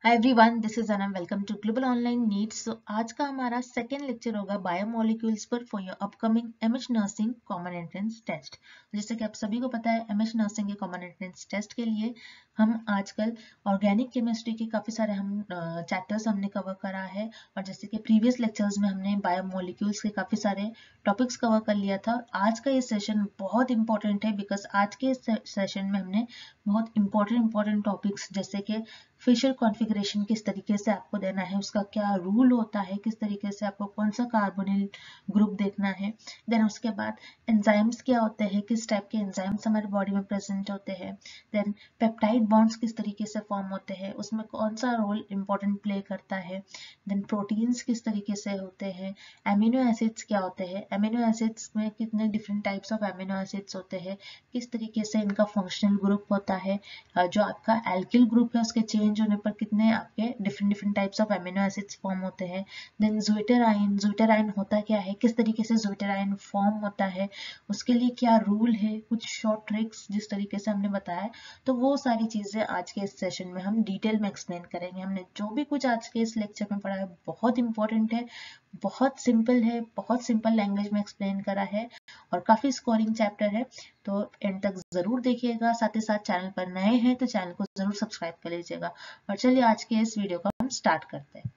Hi everyone, this is Anam. Welcome to global online needs. So आज का हमारा second lecture होगा बायोमोलिक्यूल्स पर for your upcoming MH nursing common entrance test. जैसे कि आप सभी को पता है, एमएच नर्सिंग के कॉमन एंट्रेंस टेस्ट के लिए हम आजकल ऑर्गेनिक केमिस्ट्री के काफ़ी सारे चैप्टर्स हमने कवर करा है। और जैसे कि प्रीवियस लेक्चर्स में हमने बायोमोलिक्यूल्स के काफ़ी सारे टॉपिक्स कवर कर लिया था। आज का ये सेशन बहुत इंपॉर्टेंट है बिकॉज आज के सेशन में हमने बहुत इंपॉर्टेंट टॉपिक्स जैसे कि फिशर कॉन्फ़िगरेशन किस तरीके से आपको देना है, उसका क्या रूल होता है, किस तरीके से आपको कौन सा कार्बोनिल ग्रुप देखना है। देन उसके बाद एंजाइम्स क्या होते हैं, किस टाइप के एंजाइम्स हमारे बॉडी में प्रेजेंट होते हैं। देन पेप्टाइड बॉन्ड्स किस तरीके से फॉर्म होते हैं, उसमें कौन सा रोल इंपॉर्टेंट प्ले करता है। देन प्रोटीन्स किस तरीके से होते हैं। एमिनो एसिड्स क्या होते हैं, एमिनो एसिड्स में कितने different types of amino acids होते हैं, किस तरीके से इनका फंक्शनल ग्रुप होता है। जो आपका एल्किल ग्रुप है उसके चेंज होने पर कितने आपके different types of amino acids form होते हैं। देन ज़्विटराइन होता क्या है, किस तरीके से ज़्विटराइन फॉर्म होता है, उसके लिए क्या रूल है, कुछ शॉर्ट ट्रिक्स जिस तरीके से हमने बताया। तो वो सारी चीज़ें आज के इस सेशन में हम डिटेल में एक्सप्लेन करेंगे। हमने जो भी कुछ आज के इस लेक्चर में पढ़ा है बहुत इंपॉर्टेंट है, बहुत सिंपल है, बहुत सिंपल लैंग्वेज में एक्सप्लेन करा है और काफ़ी स्कोरिंग चैप्टर है। तो एंड तक जरूर देखिएगा। साथ ही साथ चैनल पर नए हैं तो चैनल को जरूर सब्सक्राइब कर लीजिएगा। और चलिए आज के इस वीडियो को हम स्टार्ट करते हैं।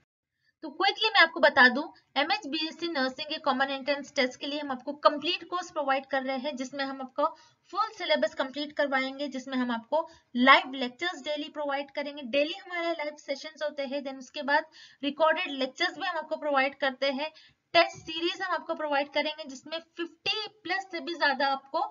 तो क्विकली मैं आपको बता दूं, एमएच-बीएससी नर्सिंग के कॉमन एंट्रेंस टेस्ट के लिए हम आपको कंप्लीट कोर्स प्रोवाइड कर रहे हैं, जिसमें हम आपको फुल सिलेबस कंप्लीट करवाएंगे, जिसमें हम आपको लाइव लेक्चर्स डेली प्रोवाइड करेंगे। डेली हमारे लाइव सेशंस होते हैं। देन उसके बाद रिकॉर्डेड लेक्चर्स भी हम आपको प्रोवाइड करते हैं। टेस्ट सीरीज हम आपको प्रोवाइड करेंगे जिसमें 50 प्लस से भी ज्यादा आपको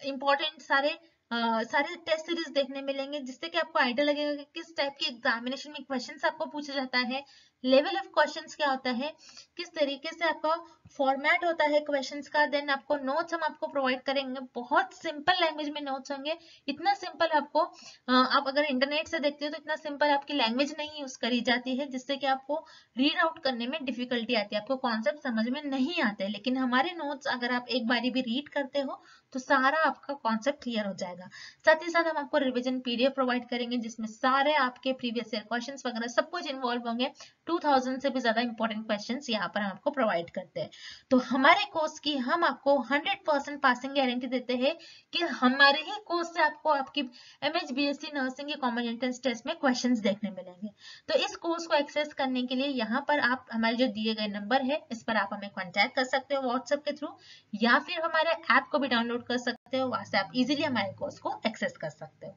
इंपॉर्टेंट सारे टेस्ट सीरीज देखने मिलेंगे, जिससे कि आपको आइडिया लगेगा कि किस टाइप की एग्जामिनेशन में क्वेश्चंस आपको पूछा जाता है, लेवल ऑफ क्वेश्चंस क्या होता है, किस तरीके से आपका फॉर्मेट होता है क्वेश्चंस का। देन आपको नोट्स हम आपको प्रोवाइड करेंगे, बहुत सिंपल लैंग्वेज में नोट्स होंगे। इतना सिंपल आपको आप अगर इंटरनेट से देखते हो तो इतना सिंपल आपकी लैंग्वेज नहीं यूज करी जाती है, जिससे कि आपको रीड आउट करने में डिफिकल्टी आती है, आपको कॉन्सेप्ट समझ में नहीं आते। लेकिन हमारे नोट्स अगर आप एक बारी भी रीड करते हो तो सारा आपका कॉन्सेप्ट क्लियर हो जाएगा। साथ ही साथ हम आपको रिवीजन पीडीएफ प्रोवाइड करेंगे, जिसमें सारे आपके प्रीवियस ईयर क्वेश्चंस वगैरह सब कुछ इन्वॉल्व होंगे। 2000 से भी ज्यादा इंपॉर्टेंट क्वेश्चंस यहाँ पर हम आपको प्रोवाइड करते हैं। तो हमारे कोर्स की हम आपको 100% पासिंग गारंटी देते हैं कि हमारे ही कोर्स से आपको आपकी एमएच-बीएससी नर्सिंग के कॉमन एंट्रेंस टेस्ट में क्वेश्चंस देखने मिलेंगे। तो इस कोर्स को एक्सेस करने के लिए यहाँ पर आप हमारे जो दिए गए नंबर है, इस पर आप हमें कॉन्टैक्ट कर सकते हो व्हाट्सएप के थ्रू, या फिर हमारे ऐप को भी डाउनलोड कर सकते हो। वहां से आप इजीली हमारे कोर्स को एक्सेस कर सकते हो।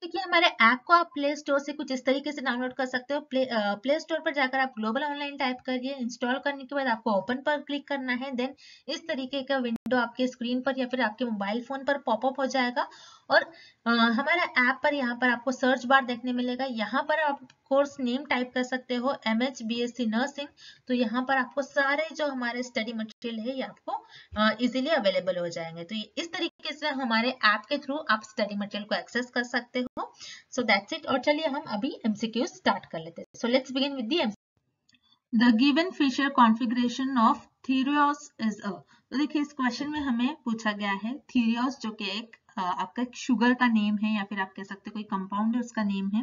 देखिए, हमारे ऐप को आप प्ले स्टोर से कुछ इस तरीके से डाउनलोड कर सकते हो। प्ले स्टोर पर जाकर आप ग्लोबल ऑनलाइन टाइप करिए। इंस्टॉल करने के बाद आपको ओपन पर क्लिक करना है। देन इस तरीके का विंडो आपके स्क्रीन पर या फिर आपके मोबाइल फोन पर पॉपअप हो जाएगा। और हमारा ऐप पर यहाँ पर आपको सर्च बार देखने मिलेगा। यहाँ पर आप कोर्स नेम टाइप कर सकते हो, एमएच-बीएससी नर्सिंग। तो यहाँ पर आपको सारे जो हमारे स्टडी मटेरियल है ये आपको इजीली अवेलेबल हो जाएंगे। तो इस तरीके से हमारे ऐप के थ्रू आप स्टडी मटेरियल को एक्सेस कर सकते हो। So that's it. और चलिए हम अभी एमसीक्यू स्टार्ट कर लेते हैं। So let's begin with the The given Fisher configuration of Therios is a। तो देखिए, इस क्वेश्चन में हमें पूछा गया है थीरियोस, जो कि एक आपका एक शुगर का नेम है या फिर आप कह सकते हैं कोई कंपाउंड है उसका नेम है।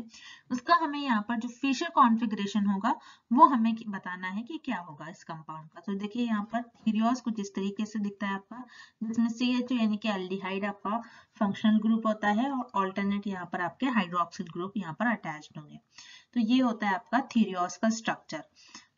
उसका हमें यहाँ पर जो फिशर कॉन्फ़िगरेशन होगा वो हमें बताना है कि क्या होगा इस कंपाउंड का। तो देखिए, यहाँ पर थीरियोस कुछ इस तरीके से दिखता है आपका, जिसमें CH2 यानी कि एल्डिहाइड आपका फंक्शनल ग्रुप होता है और ऑल्टरनेट यहाँ पर आपके हाइड्रोक्सिल ग्रुप यहाँ पर अटैच्ड होंगे। तो ये होता है आपका थीरियोस का स्ट्रक्चर।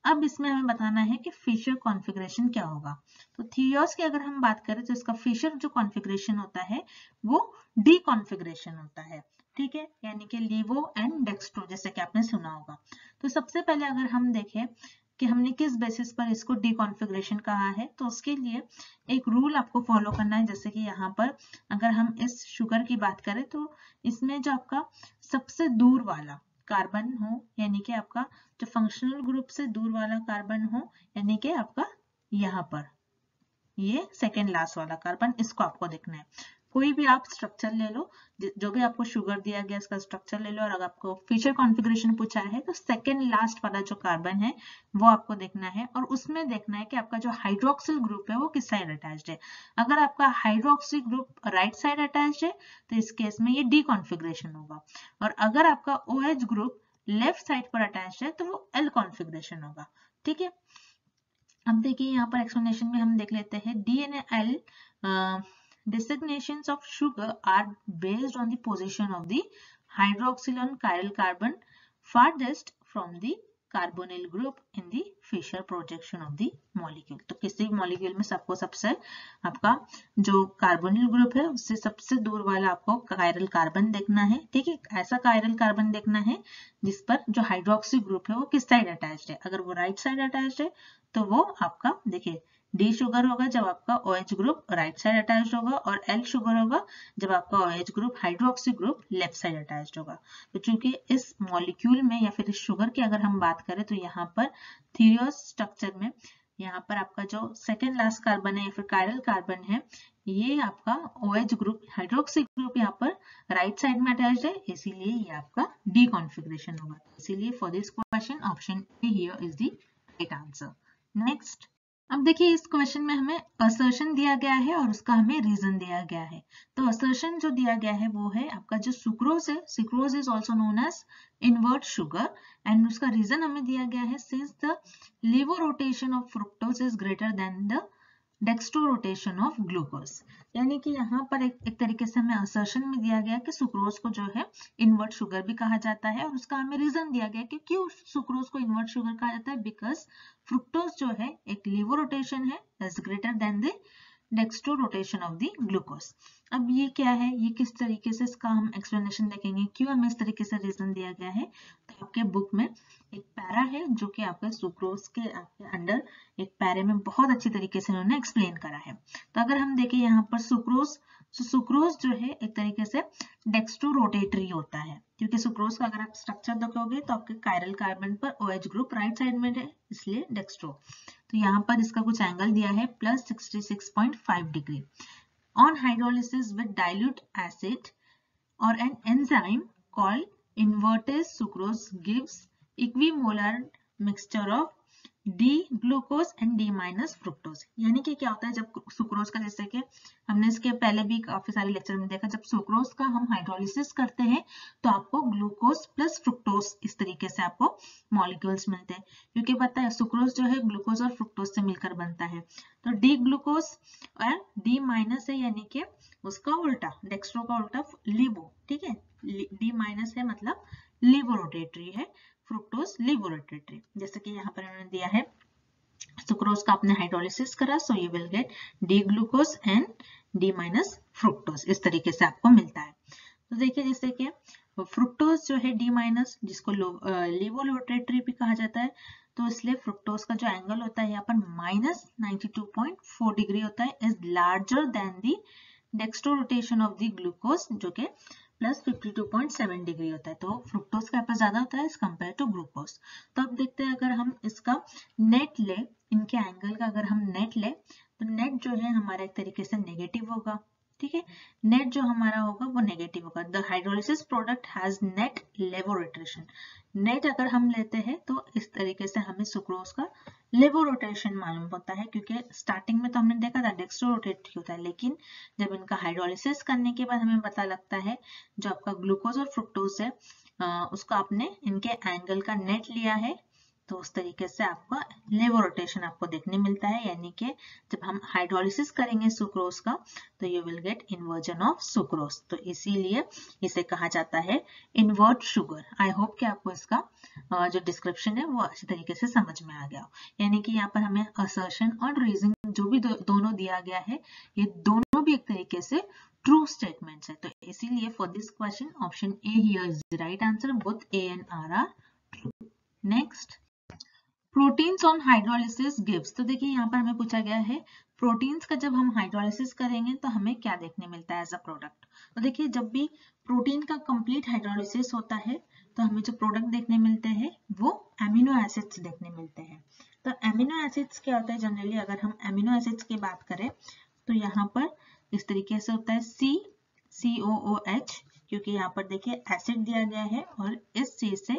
अब इसमें हमें बताना है कि फिशर कॉन्फ़िगरेशन क्या होगा। तो थीरियोस की अगर हम बात करें तो इसका फिशर जो कॉन्फ़िगरेशन होता है वो डी कॉन्फ़िगरेशन होता है, ठीक है, यानी कि लीवो एंड डेक्स्ट्रो, जैसे कि आपने सुना होगा। तो सबसे पहले अगर हम देखें कि हमने किस बेसिस पर इसको डी कॉन्फ़िगरेशन कहा है, तो उसके लिए एक रूल आपको फॉलो करना है। जैसे कि यहाँ पर अगर हम इस शुगर की बात करें तो इसमें जो आपका सबसे दूर वाला कार्बन हो, यानी कि आपका जो फंक्शनल ग्रुप से दूर वाला कार्बन हो, यानी कि आपका यहाँ पर ये सेकेंड लास्ट वाला कार्बन, इसको आपको देखना है। कोई भी आप स्ट्रक्चर ले लो, जो भी आपको शुगर दिया गया इसका स्ट्रक्चर ले लो, और अगर आपको फीचर कॉन्फ़िगरेशन पूछा है तो सेकेंड लास्ट वाला जो कार्बन है वो आपको देखना है, और उसमें देखना है कि आपका जो हाइड्रोक्सिल ग्रुप है वो किस साइड अटैच्ड है। अगर आपका hydroxyl group right side attached है तो इस केस में ये डी कॉन्फ़िगरेशन होगा, और अगर आपका OH ग्रुप लेफ्ट साइड पर अटैच्ड है तो वो L कॉन्फ़िगरेशन होगा। ठीक है, अब देखिए यहाँ पर एक्सप्लेनेशन में हम देख लेते हैं DNL designations of sugar are based on the position of the hydroxyl on chiral carbon farthest from the carbonyl group in the Fischer projection of the molecule। तो किसी भी मॉलिक्यूल में सबको सबसे आपका जो कार्बोनिल ग्रुप है उससे सबसे दूर वाला आपको कायरल कार्बन देखना है। ठीक है, ऐसा कायरल कार्बन देखना है जिस पर जो हाइड्रोक्सी ग्रुप है वो किस साइड अटैच्ड है। अगर वो राइट साइड अटैच्ड है तो वो आपका देखिए डी शुगर होगा जब आपका OH group right side attached होगा, और L शुगर होगा जब आपका OH group hydroxy group left side attached होगा। तो चूंकि इस मॉलिक्यूल में या फिर इस शुगर की अगर हम बात करें तो यहाँ पर थीरियोस स्ट्रक्चर में यहाँ पर आपका जो सेकेंड लास्ट कार्बन है या फिर कायरल कार्बन है, ये आपका OH ग्रुप हाइड्रोक्सी ग्रुप यहाँ पर राइट साइड में अटैच्ड है, इसीलिए ये आपका डी कॉन्फ़िगरेशन होगा। इसीलिए for this question option A here is the right answer. Next, अब देखिए इस क्वेश्चन में हमें असर्शन दिया गया है और उसका हमें रीजन दिया गया है। तो असर्शन जो दिया गया है वो है आपका जो सुक्रोज है, sucrose is also known as invert sugar, and उसका रीजन हमें दिया गया है since the laevo rotation of fructose is greater than the dextro rotation of glucose. यानी कि यहाँ पर एक तरीके से हमें असर्शन में दिया गया कि सुक्रोज को जो है इनवर्ट शुगर भी कहा जाता है, और उसका हमें रीजन दिया गया कि क्यों सुक्रोज को इनवर्ट शुगर कहा जाता है, बिकॉज फ्रुक्टोज जो है एक लीवो रोटेशन है is greater than the dextro rotation of the glucose. अब ये क्या है, ये किस तरीके से इसका हम एक्सप्लेनेशन देखेंगे क्यों हमें इस तरीके से रीजन दिया गया है। तो आपके बुक में एक पैरा है जो कि आपका सुक्रोज के आपके अंडर एक पैरे में बहुत अच्छी तरीके से उन्होंने एक्सप्लेन करा है। तो अगर हम देखें यहाँ पर सुक्रोज, तो सुक्रोज जो है एक तरीके से डेक्स्ट्रो रोटेटरी होता है, क्योंकि सुक्रोज का अगर आप स्ट्रक्चर देखोगे तो आपके कायरल कार्बन पर OH ग्रुप राइट साइड में है, इसलिए डेक्स्ट्रो। तो यहाँ पर इसका कुछ एंगल दिया है +66.5 degree. On hydrolysis with dilute acid or an enzyme called invertase sucrose gives equimolar mixture of D-glucose and D- fructose। यानी कि क्या होता है जब सुक्रोज का, जैसे कि हमने इसके पहले भी काफी सारे लेक्चर में देखा, जब सुक्रोज का हम हाइड्रोलिसिस करते हैं तो आपको ग्लूकोज प्लस फ्रुक्टोज इस तरीके से आपको मॉलिक्यूल्स मिलते हैं, क्योंकि पता है सुक्रोज जो है ग्लूकोज और फ्रुक्टोज से मिलकर बनता है। तो डी ग्लूकोज और D- है, यानी कि उसका उल्टा, डेक्स्ट्रो का उल्टा लीवो। ठीक है, D- है मतलब लीवो रोटेटरी है, फ्रुक्टोज लीवो रोटेटरी। जैसे कि यहाँ पर उन्होंने दिया है सुक्रोज का आपने हाइड्रोलिसिस करा, so you will get D glucose and D- fructose, इस तरीके से आपको मिलता है। तो देखिए जैसे कि फ्रुक्टोज जो है D- जिसको लीवो रोटेटरी भी कहा जाता है, तो इसलिए फ्रुक्टोज का जो एंगल होता है यहाँ पर -92.4 डिग्री होता है, is larger than the dextro rotation of the glucose जो कि +52.7 डिग्री होता है। तो फ्रुक्टोज का यहाँ पर ज्यादा होता है एज कम्पेयर टू ग्लूकोज। तो अब देखते हैं अगर हम इसका नेट ले, इनके एंगल का अगर हम नेट ले तो नेट जो है हमारा एक तरीके से नेगेटिव होगा। ठीक है, नेट जो हमारा होगा वो नेगेटिव होगा। The hydrolysis product has net लेवो रोटेशन। नेट अगर हम लेते हैं तो इस तरीके से हमें सुक्रोज का लेवो रोटेशन मालूम होता है, क्योंकि स्टार्टिंग में तो हमने देखा था डेक्स्ट्रो रोटेटरी होता है, लेकिन जब इनका हाइड्रोलिसिस करने के बाद हमें पता लगता है जो आपका ग्लूकोज और फ्रुक्टोज है उसको आपने इनके एंगल का नेट लिया है, तो उस तरीके से आपका लेवो रोटेशन आपको देखने मिलता है। यानी कि जब हम हाइड्रोलिसिस करेंगे सुक्रोज का तो you will get inversion of sucrose, तो इसीलिए इसे कहा जाता है इन्वर्ट शुगर। आई होप कि आपको इसका जो डिस्क्रिप्शन है वो अच्छी तरीके से समझ में आ गया हो। यानी कि यहाँ पर हमें असर्शन और रीजन जो भी दोनों दिया गया है, ये दोनों भी एक तरीके से ट्रू स्टेटमेंट्स है। तो इसीलिए for this question option A here is the right answer, both A and R are true. Next, proteins on hydrolysis gives. तो देखिए यहाँ पर हमें पूछा गया है प्रोटीन्स का जब हम हाइड्रोलिसिस करेंगे तो हमें क्या देखने मिलता है एज अ प्रोडक्ट। तो देखिए जब भी प्रोटीन का कंप्लीट हाइड्रोलिसिस होता है तो हमें जो प्रोडक्ट देखने मिलते हैं वो एमिनो एसिड्स देखने मिलते हैं। तो एमिनो एसिड्स क्या होता है, जनरली अगर हम एमिनो एसिड्स की बात करें तो यहाँ पर इस तरीके से होता है COOH, क्योंकि यहाँ पर देखिए एसिड दिया गया है और इस C से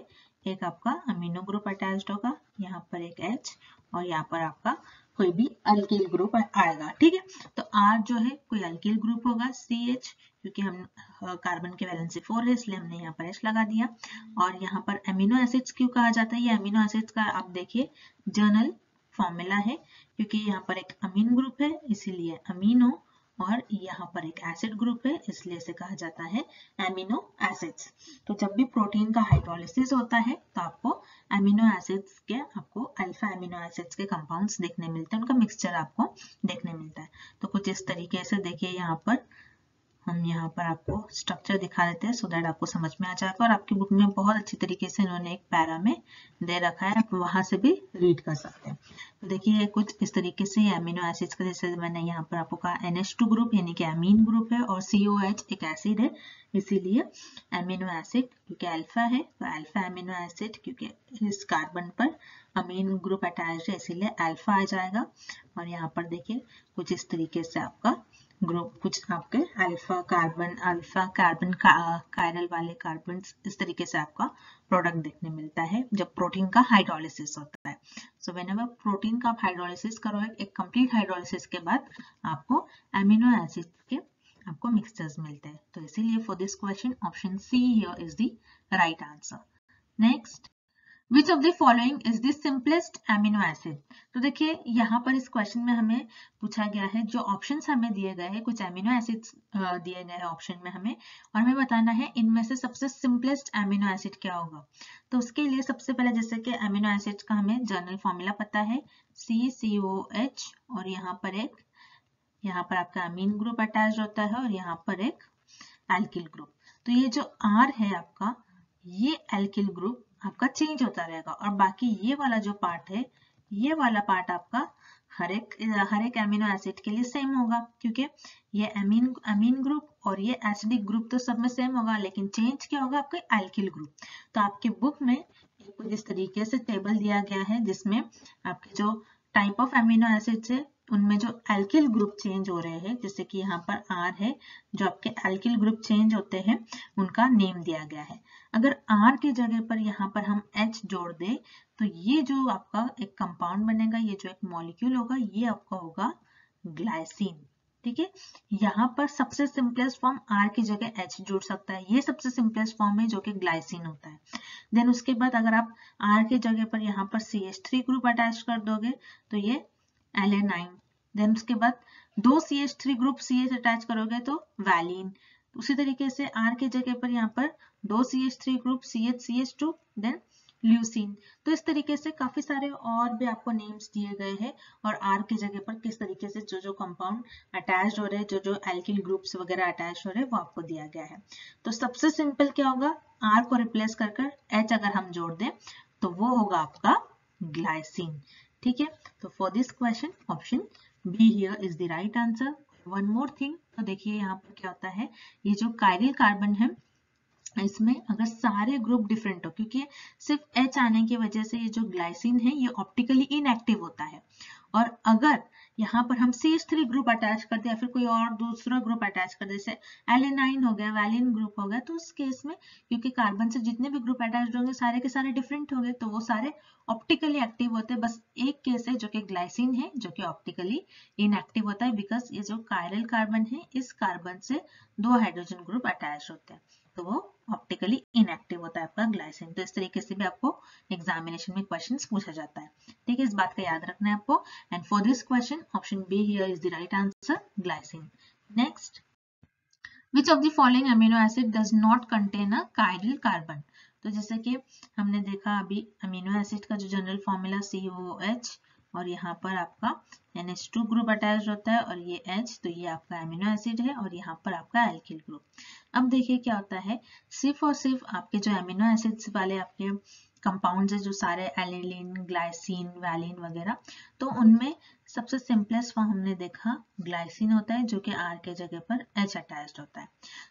एक आपका अमीनो ग्रुप अटैच्ड होगा, यहाँ पर एक H और यहाँ पर आपका कोई भी अल्किल ग्रुप आएगा। ठीक है, तो R जो है कोई अल्किल ग्रुप होगा, CH क्योंकि हम कार्बन के वैलेंसी 4 है इसलिए हमने यहाँ पर H लगा दिया। और यहाँ पर अमीनो एसिड्स क्यों कहा जाता है, ये अमीनो एसिड्स का आप देखिए जर्नल फॉर्मूला है, क्योंकि यहाँ पर एक अमीन ग्रुप है इसीलिए अमीनो, और यहाँ पर एक एसिड ग्रुप है इसलिए इसे कहा जाता है एमिनो एसिड्स। तो जब भी प्रोटीन का हाइड्रोलिसिस होता है तो आपको एमिनो एसिड्स के आपको अल्फा एमिनो एसिड्स के कंपाउंड्स देखने मिलते हैं, उनका मिक्सचर आपको देखने मिलता है। तो कुछ इस तरीके से देखिए यहाँ पर हम यहाँ पर आपको स्ट्रक्चर दिखा देते हैं सो दैट आपको समझ में आ जाएगा, और आपकी बुक में बहुत अच्छी तरीके से इन्होंने एक पैरा में दे रखा है, आप वहां से भी रीड कर सकते हैं। तो देखिए कुछ इस तरीके से एमिनो एसिड्स का, जैसे मैंने यहाँ पर आपको कहा NH2 ग्रुप यानी कि अमीन ग्रुप है, और COH एक एसिड है इसीलिए एमिनो एसिड, क्योंकि अल्फा है तो अल्फा एमिनो एसिड, क्योंकि इस कार्बन पर अमीन ग्रुप अटैच्ड है इसीलिए अल्फा आ जाएगा। और यहाँ पर देखिए कुछ इस तरीके से आपका ग्रुप, कुछ आपके अल्फा कार्बन कायरल वाले कार्बन, इस तरीके से आपका प्रोडक्ट देखने मिलता है जब प्रोटीन का हाइड्रोलिसिस होता है। सो व्हेनेवर प्रोटीन का आप हाइड्रोलिसिस करोगे, एक कंप्लीट हाइड्रोलिसिस के बाद आपको एमिनो एसिड के आपको मिक्सचर्स मिलते हैं। तो इसीलिए for this question option see here is the right answer. Next, Which of the following is the simplest amino acid? तो देखिए यहाँ पर इस क्वेश्चन में हमें पूछा गया है, जो ऑप्शंस हमें दिए गए हैं, कुछ एमिनो एसिड्स दिए गए हैं ऑप्शन में हमें, और हमें बताना है इनमें से सबसे सिंपलेस्ट एमिनो एसिड क्या होगा। तो उसके लिए सबसे पहले जैसे कि एमिनो एसिड का हमें जर्नल फॉर्मूला पता है COH, और यहाँ पर आपका अमीन ग्रुप अटैच होता है और यहाँ पर एक एल्किल ग्रुप। तो ये जो R है आपका, ये एल्किल ग्रुप आपका चेंज होता रहेगा, और बाकी ये वाला जो पार्ट है, ये वाला पार्ट आपका हर एक एमिनो एसिड के लिए सेम होगा, क्योंकि ये अमीन ग्रुप और ये एसिडिक ग्रुप तो सब में सेम होगा, लेकिन चेंज क्या होगा आपके एल्किल ग्रुप। तो आपके बुक में कुछ इस तरीके से टेबल दिया गया है जिसमें आपके जो टाइप ऑफ एमिनो एसिड्स है उनमें जो एल्किल ग्रुप चेंज हो रहे हैं, जैसे कि यहाँ पर R है, जो आपके एल्किल ग्रुप चेंज होते हैं उनका नेम दिया गया है। अगर R की जगह पर यहाँ पर हम H जोड़ दें तो ये जो आपका एक कंपाउंड बनेगा, ये जो एक मॉलिक्यूल होगा, ये आपका होगा ग्लाइसिन। ठीक है, यहाँ पर सबसे सिंपलेस्ट फॉर्म R की जगह H जुड़ सकता है, ये सबसे सिंपलेस्ट फॉर्म है जो कि ग्लाइसिन होता है। देन उसके बाद अगर आप R की जगह पर यहाँ पर CH3 ग्रुप अटैच कर दोगे तो ये एलेनाइन। देन उसके बाद दो CH3 ग्रुप CH अटैच करोगे तो वैलिन। उसी तरीके से R की जगह पर यहाँ पर दो CH3 group CH2 then leucine. तो इस तरीके से काफी सारे और भी आपको नेम्स दिए गए हैं, और R की जगह पर किस तरीके से जो जो कंपाउंड अटैच हो रहे हैं, जो जो एल्किल ग्रुप्स वगैरह अटैच हो रहे हैं वो आपको दिया गया है। तो सबसे सिंपल क्या होगा, R को रिप्लेस कर H अगर हम जोड़ दें तो वो होगा आपका ग्लाइसिन। ठीक है, तो for this question option B here is the right answer. One more thing, तो देखिए यहाँ पर क्या होता है, ये जो कायरल कार्बन है इसमें अगर सारे ग्रुप डिफरेंट हो, क्योंकि सिर्फ H आने की वजह से ये जो ग्लाइसिन है ये ऑप्टिकली इनएक्टिव होता है, और अगर यहाँ पर हम CH3 ग्रुप अटैच कर दे या फिर कोई और दूसरा ग्रुप अटैच कर दे, जैसे एलेनाइन हो गया, वैलिन ग्रुप हो गया, तो उस केस में क्योंकि कार्बन से जितने भी ग्रुप अटैच होंगे सारे के सारे डिफरेंट होंगे, तो वो सारे ऑप्टिकली एक्टिव होते हैं। बस एक केस है जो कि ग्लाइसिन है जो कि ऑप्टिकली इनएक्टिव होता है, बिकॉज ये जो कायरल कार्बन है इस कार्बन से दो हाइड्रोजन ग्रुप अटैच होते हैं, तो वो ऑप्टिकली इनएक्टिव होता है आपका ग्लाइसिन। तो इस तरीके से भी आपको एग्जामिनेशन में क्वेश्चंस पूछा जाता है। ठीक है, इस बात का याद रखना है आपको। And for this question option B here is the right answer, glycine. Next, which of the following amino acid does not contain a chiral carbon. तो जैसे कि हमने देखा अभी अमीनो एसिड का जो जनरल फॉर्मूला COOH, और यहाँ पर आपका NH2 ग्रुप अटैच होता है और ये H, तो ये आपका अमीनो एसिड है, और यहाँ पर आपका एल्किल ग्रुप। अब देखिए क्या होता है, सिर्फ और सिर्फ आपके जो अमीनो एसिड्स वाले आपके कंपाउंड्स है जो सारे एलिलीन, ग्लाइसिन, वैलिन वगैरह, तो उनमें सबसे सिंपलेस्ट फॉर्म हमने देखा ग्लाइसिन होता है जो कि R के जगह पर H अटैच्ड होता है।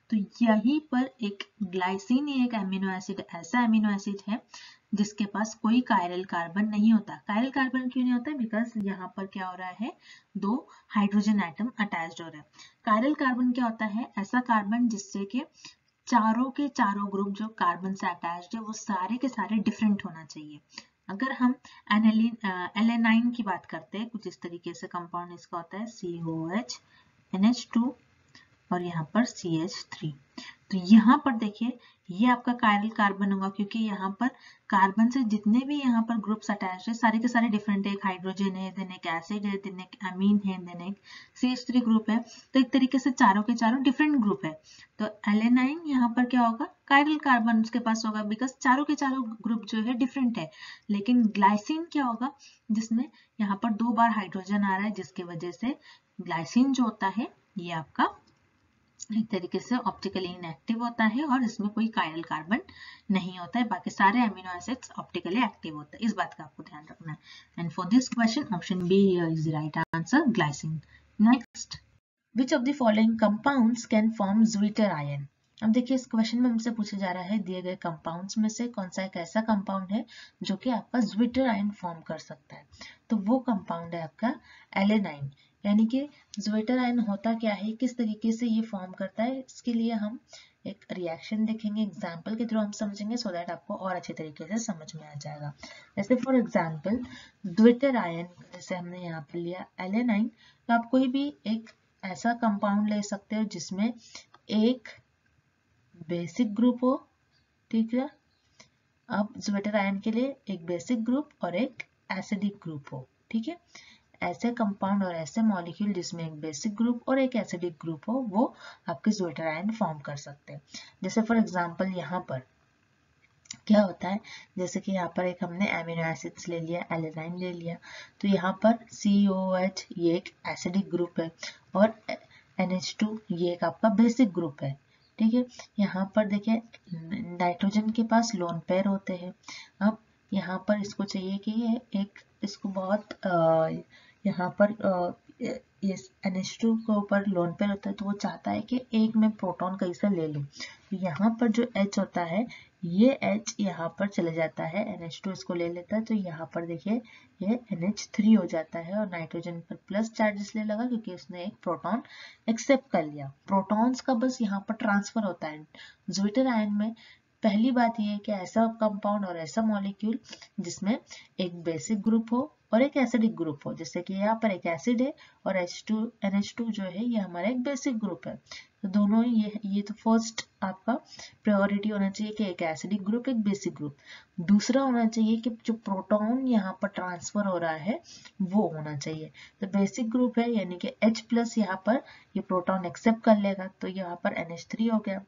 तो यहीं पर एक ग्लाइसिन एक अमीनो एसिड ऐसा अमीनो एसिड है जिसके पास कोई कायरल कार्बन नहीं होता। कायरल कार्बन क्यों नहीं होता? बिकॉज यहाँ पर क्या हो रहा है, 2 हाइड्रोजन एटम अटैच्ड हो रहे हैं। कायरल कार्बन क्या होता है? ऐसा कार्बन जिससे कि चारों के चारों ग्रुप जो कार्बन से अटैच्ड है वो सारे के सारे डिफरेंट होना चाहिए। अगर हम एलेनाइन की बात करते हैं, कुछ इस तरीके से कंपाउंड इसका होता है COH NH2 और यहाँ पर CH3। तो यहाँ पर देखिए ये आपका कायरल कार्बन होगा क्योंकि यहाँ पर कार्बन से जितने भी यहाँ पर ग्रुप्स अटैच है सारे के सारे डिफरेंट है। एक हाइड्रोजन है, देन एक एसिड है, देन एक अमीन है, देन एक CH3 ग्रुप है। तो एक तरीके से चारों के चारों डिफरेंट ग्रुप है। तो एलेनाइन यहाँ पर क्या होगा? कायरल कार्बन उसके पास होगा बिकॉज चारों के चारों ग्रुप जो है डिफरेंट है। लेकिन ग्लाइसिन क्या होगा? जिसमें यहाँ पर 2 बार हाइड्रोजन आ रहा है जिसकी वजह से ग्लाइसिन जो होता है ये आपका एक तरीके से ऑप्टिकली इनएक्टिव होता है और इसमें कोई कायरल कार्बन नहीं होता है। बाकी सारे अमीनो एसिड्स ऑप्टिकली एक्टिव होते हैं। इस बात का आपको ध्यान रखना है। And for this question option B is the right answer, glycine. Next, which of the following compounds can form zwitter ion? अब देखिए इस क्वेश्चन में हमसे पूछा जा रहा है दिए गए कंपाउंड्स में से कौन सा एक ऐसा कंपाउंड है जो कि आपका ज्विटर आयन फॉर्म कर सकता है। तो वो कंपाउंड है आपका एलेनाइन। यानी कि ज्विटर आयन होता क्या है, किस तरीके से ये फॉर्म करता है, इसके लिए हम एक रिएक्शन देखेंगे, एग्जाम्पल के थ्रू हम समझेंगे सो दैट आपको और अच्छे तरीके से समझ में आ जाएगा। जैसे फॉर एग्जाम्पल ज्विटर आयन, जैसे हमने यहाँ पर लिया एलेनाइन, तो आप कोई भी एक ऐसा कंपाउंड ले सकते हो जिसमें एक बेसिक ग्रुप हो, ठीक है। अब ज्विटर आयन के लिए एक बेसिक ग्रुप और एक एसिडिक ग्रुप हो, ठीक है। ऐसे कंपाउंड और ऐसे मॉलिक्यूल जिसमें एक बेसिक ग्रुप और एक एसिडिक ग्रुप हो वो आपके ज्विटर आयन फॉर्म कर सकते हैं। जैसे फॉर एग्जांपल यहाँ पर क्या होता है, जैसे कि यहाँ पर एक हमने अमीनो एसिड्स ले लिया, एलेनाइन ले लिया, तो यहाँ पर COH ये एक एसिडिक ग्रुप है और NH2 ये एक आपका बेसिक ग्रुप है, ठीक है। यहाँ पर देखिए नाइट्रोजन के पास लोन पेयर होते हैं। अब यहाँ पर इसको चाहिए कि ये एक इसको बहुत यहाँ पर इस NH2 के ऊपर लोन पेयर होता है तो वो चाहता है कि एक में प्रोटॉन कैसे ले लूं। तो यहाँ पर जो H होता है ये H यहाँ पर चले जाता है, NH2 इसको ले लेता है, तो यहाँ पर देखिए ये NH3 हो जाता है और नाइट्रोजन पर प्लस चार्ज इसलिए लगा क्योंकि उसने एक प्रोटॉन एक्सेप्ट कर लिया। प्रोटॉन्स का बस यहाँ पर ट्रांसफर होता है। ज्विटर आयन में पहली बात यह है कि ऐसा कंपाउंड और ऐसा मॉलिक्यूल जिसमें एक बेसिक ग्रुप हो और एक एसिडिक ग्रुप हो, जैसे कि यहाँ पर एक एसिड है और NH2 जो है ये हमारा एक बेसिक ग्रुप है। तो दोनों ये तो फर्स्ट आपका प्रायोरिटी होना चाहिए कि एक एसिडिक ग्रुप एक बेसिक ग्रुप। दूसरा होना चाहिए कि जो प्रोटॉन यहाँ पर ट्रांसफर हो रहा है वो होना चाहिए। तो बेसिक ग्रुप है यानी कि H+ यहाँ पर ये प्रोटॉन एक्सेप्ट कर लेगा तो यहाँ पर NH3 हो गया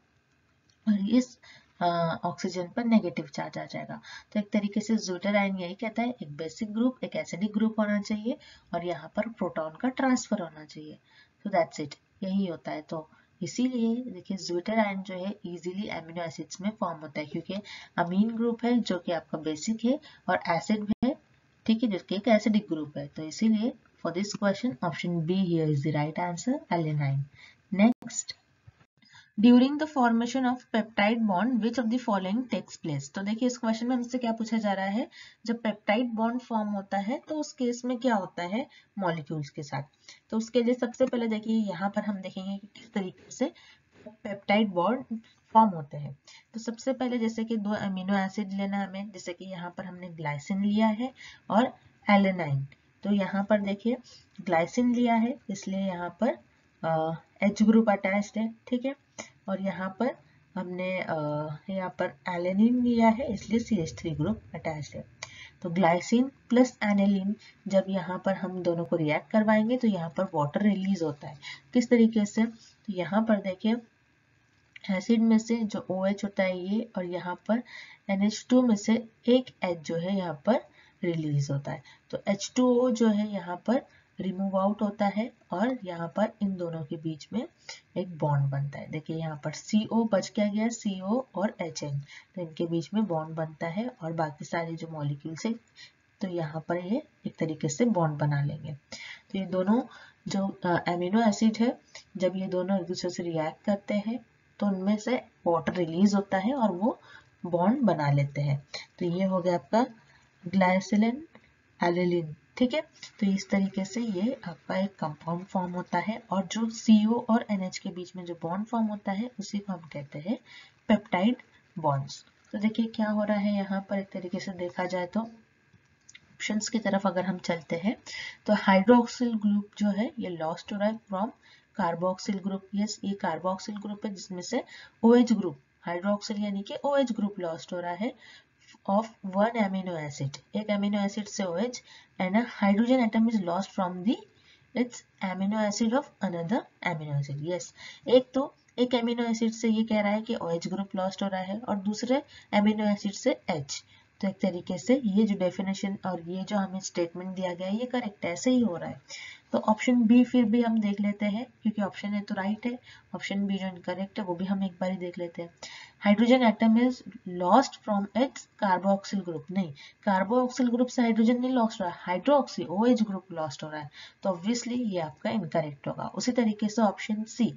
और इस ऑक्सीजन पर नेगेटिव चार्ज आ जाएगा। तो एक तरीके से ज्विटर आयन यही कहता है एक बेसिक ग्रुप एक एसिडिक ग्रुप होना चाहिए और यहाँ पर प्रोटॉन का ट्रांसफर होना चाहिए। तो दैट्स इट, यही होता है। तो इसीलिए देखिए ज्विटर आयन जो है इजीली अमीनो एसिड्स में फॉर्म होता है क्योंकि अमीन ग्रुप है जो कि आपका बेसिक है और एसिड है, ठीक है, जो कि एक एसिडिक ग्रुप है। तो इसीलिए for this question option B here is the right answer, alanine. Next, during the formation of peptide bond which of the following takes place? तो देखिए इस क्वेश्चन में हमसे क्या पूछा जा रहा है, जब पेप्टाइड बॉन्ड फॉर्म होता है तो उस केस में क्या होता है मॉलिक्यूल्स के साथ। तो उसके लिए सबसे पहले देखिए यहाँ पर हम देखेंगे कि किस तरीके से पेप्टाइड बॉन्ड फॉर्म होते हैं। तो सबसे पहले जैसे कि 2 अमीनो एसिड लेना है हमें, जैसे कि यहाँ पर हमने ग्लाइसिन लिया है और एलेनाइन। तो यहाँ पर देखिए ग्लाइसिन लिया है इसलिए यहाँ पर H ग्रुप अटैच्ड है, ठीक है। और यहाँ पर हमने यहाँ पर एलेनिन लिया है इसलिए CH3 ग्रुप अटैच्ड है। तो ग्लाइसिन प्लस एनेलिन जब यहाँ पर हम दोनों को रिएक्ट करवाएंगे तो यहाँ पर वाटर रिलीज होता है। किस तरीके से? तो यहाँ पर देखिए एसिड में से जो OH होता है ये और यहाँ पर NH2 में से एक H जो है यहाँ पर रिलीज होता है। तो H2O जो है यहाँ पर रिमूव आउट होता है और यहाँ पर इन दोनों के बीच में एक बॉन्ड बनता है। देखिए यहाँ पर CO बच क्या गया, CO और HN, तो इनके बीच में बॉन्ड बनता है और बाकी सारे जो मॉलिक्यूल्स है तो यहाँ पर ये एक तरीके से बॉन्ड बना लेंगे। तो ये दोनों जो एमिनो एसिड है, जब ये दोनों एक दूसरे से रिएक्ट करते हैं तो उनमें से वाटर रिलीज होता है और वो बॉन्ड बना लेते हैं। तो ये हो गया आपका ग्लाइसिलिन एलिलिन, ठीक है। तो इस तरीके से ये आपका एक कंपाउंड फॉर्म होता है और जो CO और NH के बीच में जो बॉन्ड फॉर्म होता है उसी को हम कहते हैं पेप्टाइड बॉन्ड्स। तो देखिए क्या हो रहा है यहाँ पर, एक तरीके से देखा जाए तो ऑप्शंस की तरफ अगर हम चलते हैं तो हाइड्रोक्सिल ग्रुप जो है ये लॉस्ट हो रहा है फ्रॉम कार्बोक्सिल ग्रुप। यस, ये कार्बोक्सिल ग्रुप है जिसमें से OH ग्रुप, हाइड्रोक्सिल यानी कि OH ग्रुप लॉस्ट हो रहा है of one amino acid, एक amino acid से OH and a hydrogen atom is lost from the its amino acid of another amino acid. Yes, एक तो एक amino acid से ये कह रहा है कि OH ग्रुप लॉस्ट हो रहा है और दूसरे amino acid से H। तो एक तरीके से ये जो डेफिनेशन और ये जो हमें स्टेटमेंट दिया गया है ये करेक्ट ऐसे ही हो रहा है। तो ऑप्शन बी फिर भी हम देख लेते हैं क्योंकि ऑप्शन ए तो राइट है, ऑप्शन बी जो इनकरेक्ट है वो भी हम एक बार ही देख लेते हैं। Hydrogen atom is lost from its carboxyl group, नहीं, कार्बोक्सिल ग्रुप से हाइड्रोजन नहीं लॉस्ट हो रहा है, हाइड्रोक्सी OH ग्रुप लॉस्ट हो रहा है, तो ऑब्वियसली ये आपका इनकरेक्ट होगा। उसी तरीके से option C,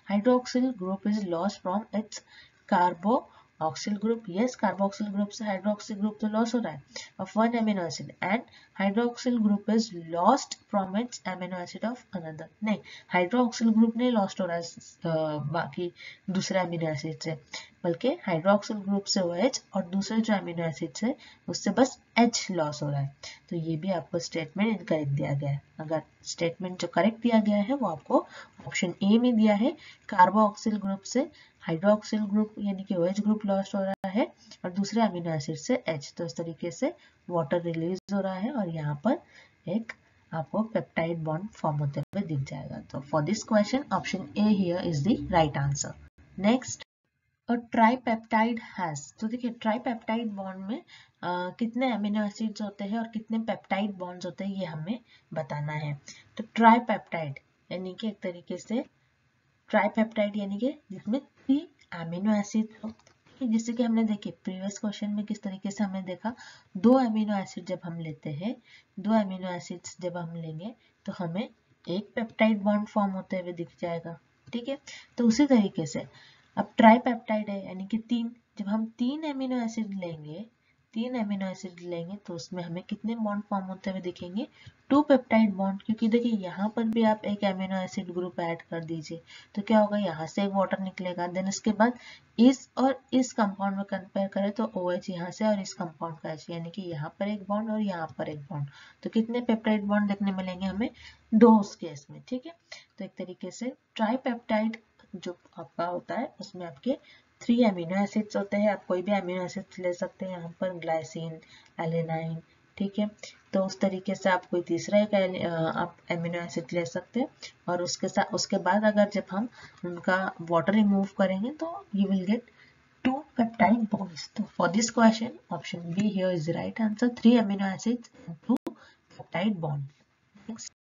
hydroxyl group is lost from its carboxyl group, yes, carboxyl group से हाइड्रोक्सिल ग्रुप तो लॉस हो रहा है of one amino acid and hydroxyl group is lost from its amino acid of another, नहीं, hydroxyl group नहीं lost हो रहा है बाकी दूसरे एमिनो एसिड से, बल्कि हाइड्रोक्सिल ग्रुप से OH और दूसरे जो एमिनो एसिड से उससे बस H लॉस हो रहा है। तो ये भी आपको स्टेटमेंट इनकरेक्ट दिया गया है। अगर स्टेटमेंट जो करेक्ट दिया गया है वो आपको ऑप्शन ए में दिया है, कार्बोक्सिल ग्रुप से हाइड्रोक्सिल ग्रुप यानी कि OH ग्रुप लॉस्ट हो रहा है और दूसरे अमीनो एसिड से H। तो इस तरीके से वाटर रिलीज हो रहा है और यहाँ पर एक आपको पेप्टाइड बॉन्ड फॉर्म होते हुए दिख जाएगा। तो for this question option A here is the right answer. Next, और ट्राइपेप्टाइड हैज, तो देखिए ट्राइपेप्टाइड बॉन्ड में कितने अमीनो एसिड्स होते हैं और कितने पेप्टाइड बॉन्ड्स होते हैं ये हमें बताना है। तो ट्राइपेप्टाइड यानी कि एक तरीके से ट्राइपेप्टाइड यानी कि जिसमें 3 अमीनो एसिड हो, जैसे कि हमने देखे प्रीवियस क्वेश्चन में किस तरीके से हमने देखा, 2 अमीनो एसिड जब हम लेते हैं, 2 अमीनो एसिड्स जब हम लेंगे तो हमें एक पेप्टाइड बॉन्ड फॉर्म होते हुए दिख जाएगा, ठीक है। तो उसी तरीके से अब ट्राइपेप्टाइड है यानी कि 3, जब हम 3 अमीनो एसिड लेंगे, 3 अमीनो एसिड लेंगे तो उसमें हमें कितने बॉन्ड फॉर्म होते हुए दिखेंगे, 2 पेप्टाइड बॉन्ड, क्योंकि देखिए यहाँ पर भी आप एक अमीनो एसिड ग्रुप ऐड कर दीजिए तो क्या होगा, यहाँ से एक वाटर निकलेगा, देन इसके बाद इस और इस कंपाउंड में कंपेयर करें तो OH यहाँ से और इस कंपाउंड का H, यानी कि यहाँ पर एक बॉन्ड और यहाँ पर एक बॉन्ड, तो कितने पेप्टाइड बॉन्ड देखने मिलेंगे हमें, 2 उस केस में, ठीक है। तो एक तरीके से ट्राइपेप्टाइड जो आपका होता है उसमें आपके 3 अमीनो एसिड्स होते हैं, आप कोई भी अमीनो एसिड्स ले सकते हैं, यहाँ पर ग्लाइसिन, एलेनाइन, ठीक है। तो उस तरीके से आप कोई तीसरा एक आप अमीनो एसिड ले सकते हैं और उसके साथ उसके बाद अगर जब हम उनका वाटर रिमूव करेंगे तो you will get 2 peptide bonds. So for this question, option B here is the right answer. 3 amino acids and 2 peptide bonds. Next.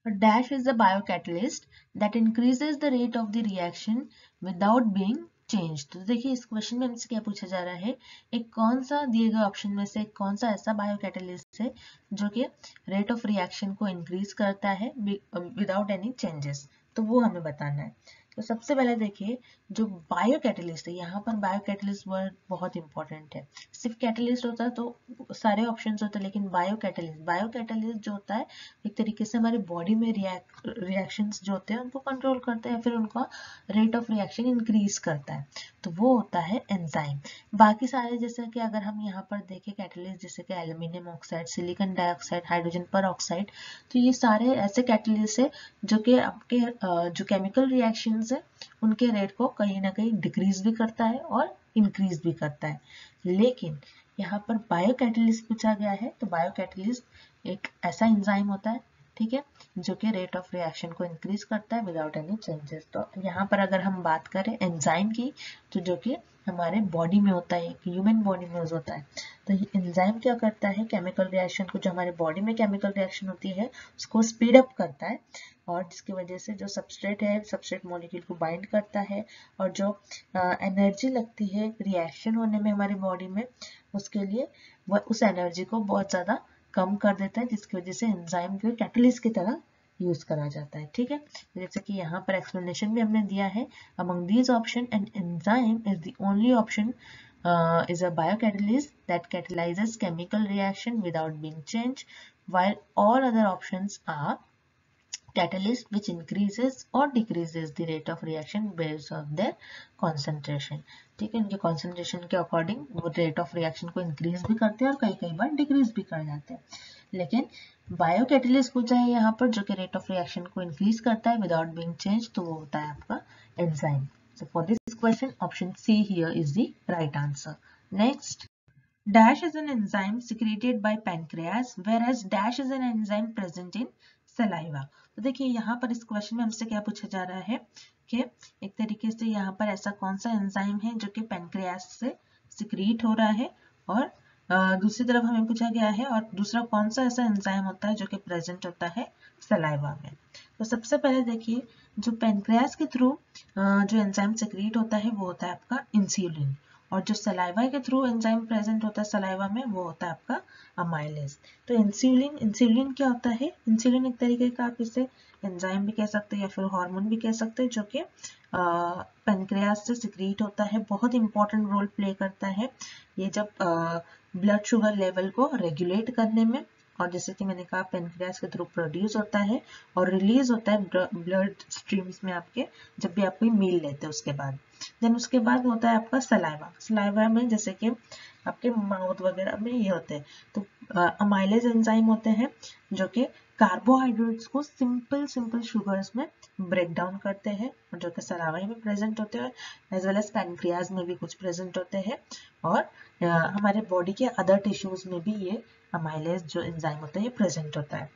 A dash is a biocatalyst that increases the rate of the reaction without being changed. तो देखिए इस question में हमसे क्या पूछा जा रहा है, एक कौन सा दिए गए ऑप्शन में से कौन सा ऐसा बायोकैटलिस्ट है जो कि रेट ऑफ रिएक्शन को इंक्रीज करता है विदाउट एनी चेंजेस, तो वो हमें बताना है। तो सबसे पहले देखिए जो बायोकैटलिस्ट है, यहाँ पर बायोकैटलिस्ट वर्ड बहुत इंपॉर्टेंट है। सिर्फ कैटलिस्ट होता है तो सारे ऑप्शंस होते हैं, लेकिन बायोकैटलिस्ट जो होता है एक तरीके से हमारे बॉडी में रिएक्शंस जो होते हैं उनको कंट्रोल करता है, फिर उनका रेट ऑफ रिएक्शन इंक्रीज करता है, तो वो होता है एंजाइम। बाकी सारे जैसे कि अगर हम यहाँ पर देखें कैटलिस्ट जैसे कि aluminium oxide, silicon dioxide, hydrogen पर ऑक्साइड, तो ये सारे ऐसे कैटलिस्ट है जो कि आपके जो केमिकल रिएक्शंस है उनके रेट को कहीं ना कहीं डिक्रीज भी करता है और इंक्रीज भी करता है। लेकिन यहाँ पर बायोकैटलिस्ट पूछा गया है, तो बायोकैटलिस्ट एक ऐसा एंजाइम होता है, ठीक है, जो कि रेट ऑफ रिएक्शन को इंक्रीज करता है विदाउट एनी चेंजेस। तो यहाँ पर अगर हम बात करें एंजाइम की, तो जो कि हमारे बॉडी में होता है, ह्यूमन बॉडी में यूज होता है। तो ये एंजाइम क्या करता है, केमिकल रिएक्शन को, जो हमारे बॉडी में केमिकल रिएक्शन होती है उसको स्पीड अप करता है, और जिसकी वजह से जो सबस्ट्रेट है, सबस्ट्रेट मॉलिक्यूल को बाइंड करता है, और जो एनर्जी लगती है रिएक्शन होने में हमारी बॉडी में, उसके लिए वह उस एनर्जी को बहुत ज़्यादा कम कर देता है, जिसकी वजह से एंजाइम को कैटलिस्ट की तरह यूज करा जाता है। ठीक है, जैसे कि यहाँ पर एक्सप्लेनेशन भी हमने दिया है, among these option an enzyme is the only option is a biocatalyst that catalyzes chemical reaction without being changed, while all other options are catalyst which increases or decreases the rate of reaction based on their concentration। ठीक है, इनके concentration के according वो rate of reaction को increase भी करते हैं और कई बार decrease भी कर जाते हैं। लेकिन बायोकैटलिस्ट पूछा है यहाँ पर, जो कि रेट ऑफ रिएक्शन को इंक्रीज करता है विदाउट बीइंग चेंज, तो वो होता है आपका enzyme. So for this question option see here is the right answer. Next, dash is an enzyme secreted by pancreas whereas dash is an enzyme present in saliva। तो देखिए यहाँ पर इस क्वेश्चन में हमसे क्या पूछा जा रहा है कि एक तरीके से यहाँ पर ऐसा कौन सा एंजाइम है जो कि पैनक्रियास से सिक्रीट हो रहा है, और दूसरी तरफ हमें पूछा गया है और दूसरा कौन सा ऐसा एंजाइम होता है जो कि प्रेजेंट होता है सलाइवा में। तो सबसे पहले देखिए, जो पैनक्रियास के थ्रू जो एंजाइम सिक्रीट होता है वो होता है आपका इंसुलिन, और जो सलाइवा के थ्रू एंजाइम प्रेजेंट होता है सलाइवा में वो होता है आपका अमाइलेज। तो इंसुलिन क्या होता है, इंसुलिन एक तरीके का आप इसे एंजाइम भी कह सकते हैं या फिर हार्मोन भी कह सकते हैं, जो कि पैनक्रियास से सिक्रीट होता है, बहुत इंपॉर्टेंट रोल प्ले करता है ये जब ब्लड शुगर लेवल को रेगुलेट करने में, और जैसे कि मैंने कहा पेनक्रियास के थ्रू प्रोड्यूस होता है और रिलीज होता है ब्लड स्ट्रीम्स में आपके, जब भी आप कोई मील लेते हैं उसके बाद। देन उसके बाद होता है आपका सलाइवा। सलाइवा में जैसे कि आपके माउथ वगैरह में ये होते हैं, तो अमाइलेज एंजाइम होते हैं जो कि कार्बोहाइड्रेट्स को सिंपल शुगर्स में ब्रेक डाउन करते हैं, और जो कि सलाइवा में प्रेजेंट होते हैं, एज वेल एज पैनक्रियाज में भी कुछ प्रेजेंट होते हैं, और हमारे बॉडी के अदर टिश्यूज में भी ये अमाइलेज जो एंजाइम होता है ये प्रेजेंट होता है।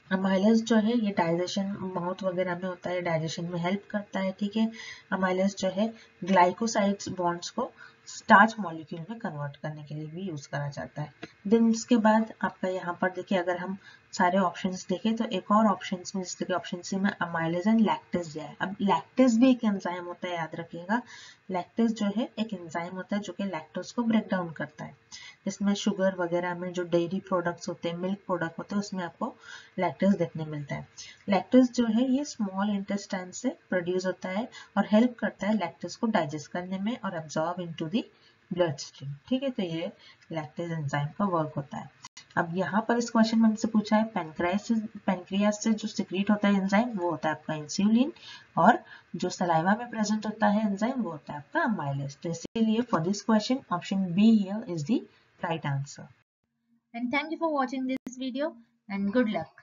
अमाइलेज जो है ये डाइजेशन माउथ वगैरह में होता है, डाइजेशन में हेल्प करता है। ठीक है, अमाइलेज जो है ग्लाइकोसाइड्स बॉन्ड्स को स्टार्च मॉलिक्यूल में कन्वर्ट करने के लिए भी यूज करा जाता है। देन उसके बाद आपका यहाँ पर देखिए, अगर हम सारे ऑप्शंस देखें तो एक और ऑप्शंस में, जैसे कि ऑप्शन सी में अमाइलेज एंड लैक्टेज दिया है। अब लैक्टेज भी एक एंजाइम होता है, याद रखिएगा। लैक्टेज जो है एक एंजाइम होता है जो कि लैक्टोज को ब्रेक डाउन करता है, जिसमें शुगर वगैरह में जो डेयरी प्रोडक्ट्स होते हैं, मिल्क प्रोडक्ट होते हैं, उसमें आपको लैक्टेज देखने मिलता है। लैक्टेज जो है ये स्मॉल इंटेस्टाइन से प्रोड्यूस होता है और हेल्प करता है लैक्टेज को डाइजेस्ट करने में और absorb into the blood stream. ठीक है, तो ये लैक्टेज एंजाइम का वर्क होता है। अब यहाँ पर इस क्वेश्चन में हमसे पूछा है पैनक्रियास से जो सिक्रीट होता है एंजाइम वो होता है आपका इंसुलिन, और जो सलाइवा में प्रेजेंट होता है एंजाइम वो होता है आपका अमाइलेज। तो इसीलिए for this question option B here is the right answer. And thank you for watching this video and good luck.